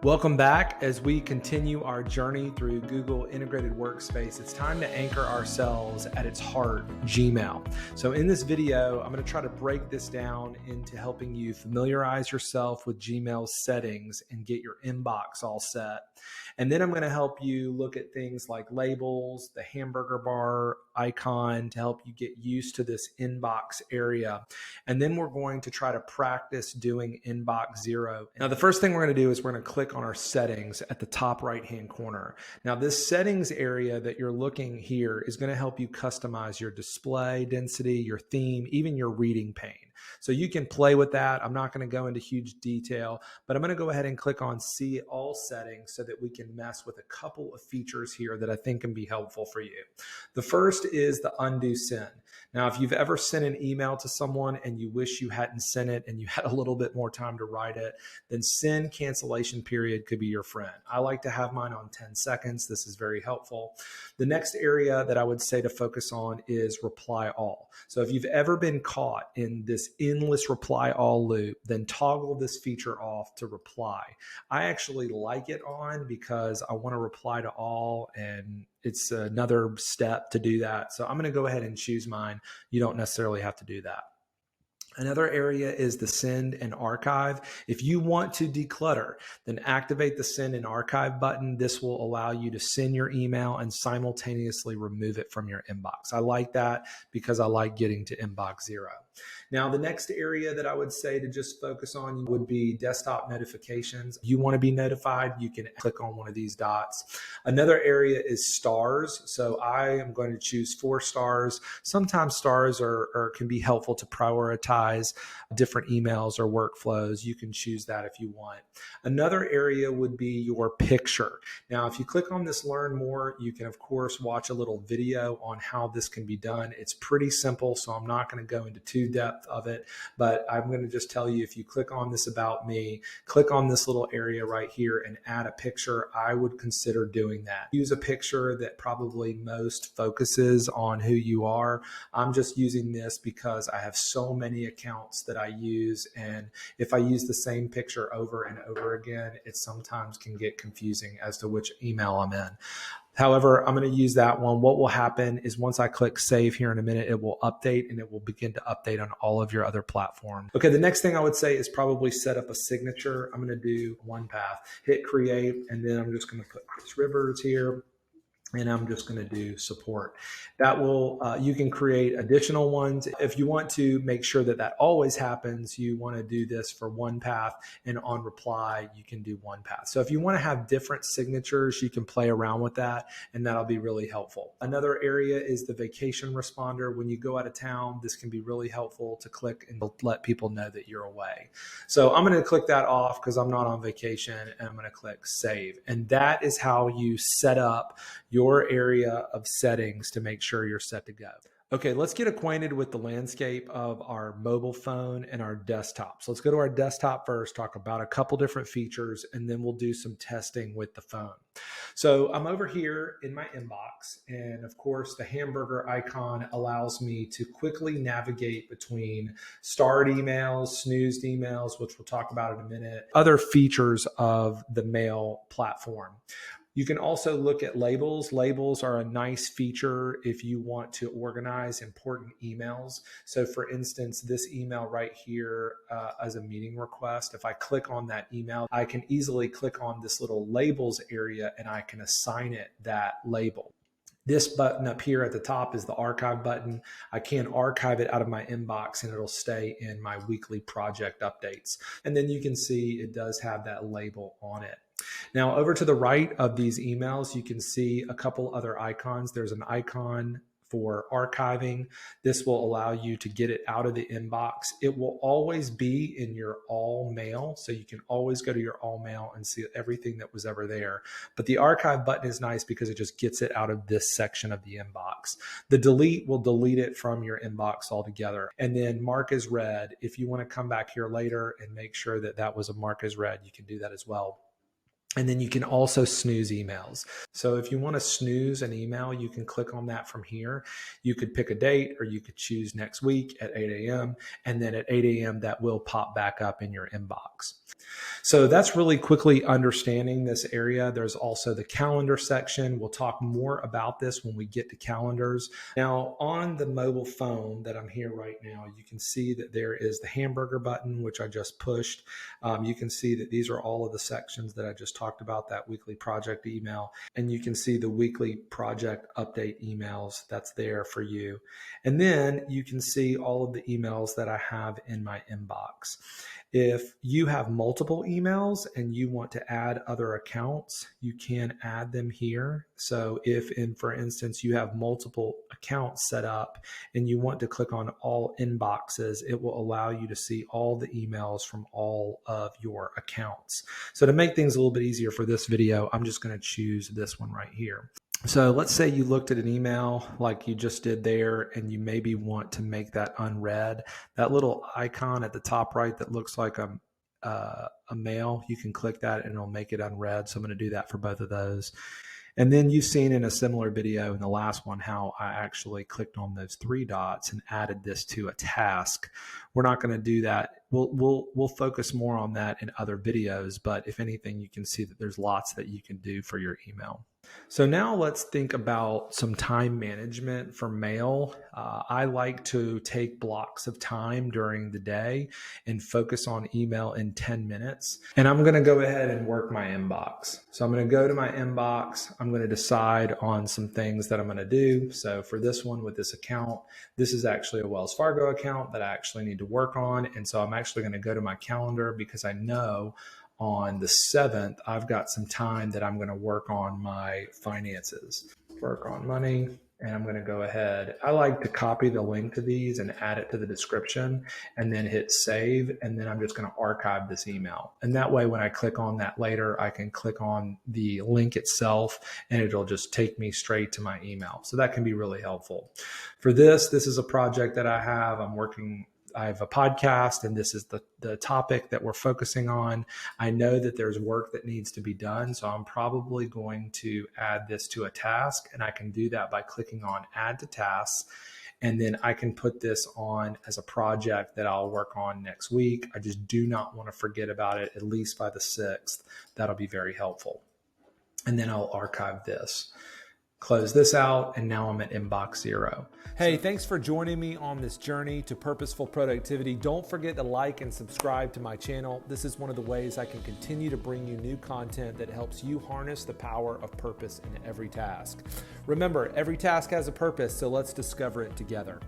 Welcome back as we continue our journey through Google Integrated Workspace. It's time to anchor ourselves at its heart, Gmail. So in this video, I'm going to try to break this down into helping you familiarize yourself with Gmail's settings and get your inbox all set. And then I'm going to help you look at things like labels, the hamburger bar icon to help you get used to this inbox area. And then we're going to try to practice doing inbox zero. Now, the first thing we're going to do is we're going to click on our settings at the top right-hand corner. Now, this settings area that you're looking here is going to help you customize your display density, your theme, even your reading pane. So you can play with that. I'm not going to go into huge detail, but I'm going to go ahead and click on See All Settings so that we can mess with a couple of features here that I think can be helpful for you. The first is the undo send. Now, if you've ever sent an email to someone and you wish you hadn't sent it and you had a little bit more time to write it, then send cancellation period could be your friend. I like to have mine on 10 seconds. This is very helpful. The next area that I would say to focus on is reply all. So if you've ever been caught in this endless reply all loop, then toggle this feature off to reply. I actually like it on because I want to reply to all, and it's another step to do that. So I'm going to go ahead and choose mine. You don't necessarily have to do that. Another area is the send and archive. If you want to declutter, then activate the send and archive button. This will allow you to send your email and simultaneously remove it from your inbox. I like that because I like getting to inbox zero. Now, the next area that I would say to just focus on would be desktop notifications. If you want to be notified, you can click on one of these dots. Another area is stars. So I am going to choose 4 stars. Sometimes stars can be helpful to prioritize different emails or workflows. You can choose that if you want. Another area would be your picture. Now, if you click on this Learn More, you can, of course, watch a little video on how this can be done. It's pretty simple, so I'm not going to go into too depth of it, but I'm going to just tell you, if you click on this About Me, click on this little area right here and add a picture, I would consider doing that. Use a picture that probably most focuses on who you are. I'm just using this because I have so many accounts that I use, and if I use the same picture over and over again, it sometimes can get confusing as to which email I'm in. However, I'm going to use that one. What will happen is once I click save here in a minute, it will update and it will begin to update on all of your other platforms. Okay, the next thing I would say is probably set up a signature. I'm going to do one path, hit create, and then I'm just going to put Chris Rivers here. And I'm just going to do support. That will, you can create additional ones. If you want to make sure that that always happens, you want to do this for one path, and on reply, you can do one path. So if you want to have different signatures, you can play around with that, and that'll be really helpful. Another area is the vacation responder. When you go out of town, this can be really helpful to click and let people know that you're away. So I'm going to click that off because I'm not on vacation, and I'm going to click save. And that is how you set up your area of settings to make sure you're set to go. Okay, let's get acquainted with the landscape of our mobile phone and our desktop. So let's go to our desktop first, talk about a couple different features, and then we'll do some testing with the phone. So I'm over here in my inbox, and of course the hamburger icon allows me to quickly navigate between starred emails, snoozed emails, which we'll talk about in a minute, other features of the mail platform. You can also look at labels. Labels are a nice feature if you want to organize important emails. So for instance, this email right here as a meeting request, if I click on that email, I can easily click on this little labels area and I can assign it that label. This button up here at the top is the archive button. I can archive it out of my inbox and it'll stay in my weekly project updates. And then you can see it does have that label on it. Now, over to the right of these emails, you can see a couple other icons. There's an icon for archiving. This will allow you to get it out of the inbox. It will always be in your all mail. So you can always go to your all mail and see everything that was ever there. But the archive button is nice because it just gets it out of this section of the inbox. The delete will delete it from your inbox altogether. And then mark as read. If you want to come back here later and make sure that that was a mark as read, you can do that as well. And then you can also snooze emails. So if you want to snooze an email, you can click on that from here. You could pick a date, or you could choose next week at 8 a.m. And then at 8 a.m. that will pop back up in your inbox. So that's really quickly understanding this area. There's also the calendar section. We'll talk more about this when we get to calendars. Now, on the mobile phone that I'm here right now, you can see that there is the hamburger button, which I just pushed. You can see that these are all of the sections that I just talked about, that weekly project email. And you can see the weekly project update emails that's there for you. And then you can see all of the emails that I have in my inbox. If you have multiple emails and you want to add other accounts, you can add them here. So if, for instance, you have multiple accounts set up and you want to click on all inboxes, it will allow you to see all the emails from all of your accounts. So to make things a little bit easier for this video, I'm just going to choose this one right here. So let's say you looked at an email like you just did there, and you maybe want to make that unread. That little icon at the top right that looks like a mail, you can click that and it'll make it unread. So I'm going to do that for both of those. And then you've seen in a similar video in the last one how I actually clicked on those 3 dots and added this to a task. We're not going to do that. We'll focus more on that in other videos, but if anything, you can see that there's lots that you can do for your email. So now let's think about some time management for mail. I like to take blocks of time during the day and focus on email in 10 minutes. And I'm going to go ahead and work my inbox. So I'm going to go to my inbox. I'm going to decide on some things that I'm going to do. So for this one with this account, this is actually a Wells Fargo account that I actually need to work on. And so I'm actually going to go to my calendar because I know on the 7th, I've got some time that I'm going to work on my finances, work on money, and I'm going to go ahead. I like to copy the link to these and add it to the description and then hit save. And then I'm just going to archive this email. And that way, when I click on that later, I can click on the link itself and it'll just take me straight to my email. So that can be really helpful. For this is a project that I have. I have a podcast, and this is the topic that we're focusing on. I know that there's work that needs to be done, so I'm probably going to add this to a task, and I can do that by clicking on Add to Tasks, and then I can put this on as a project that I'll work on next week. I just do not want to forget about it, at least by the 6th. That'll be very helpful. And then I'll archive this. Close this out, and now I'm at inbox 0. Hey, thanks for joining me on this journey to purposeful productivity. Don't forget to like and subscribe to my channel. This is one of the ways I can continue to bring you new content that helps you harness the power of purpose in every task. Remember, every task has a purpose, so let's discover it together.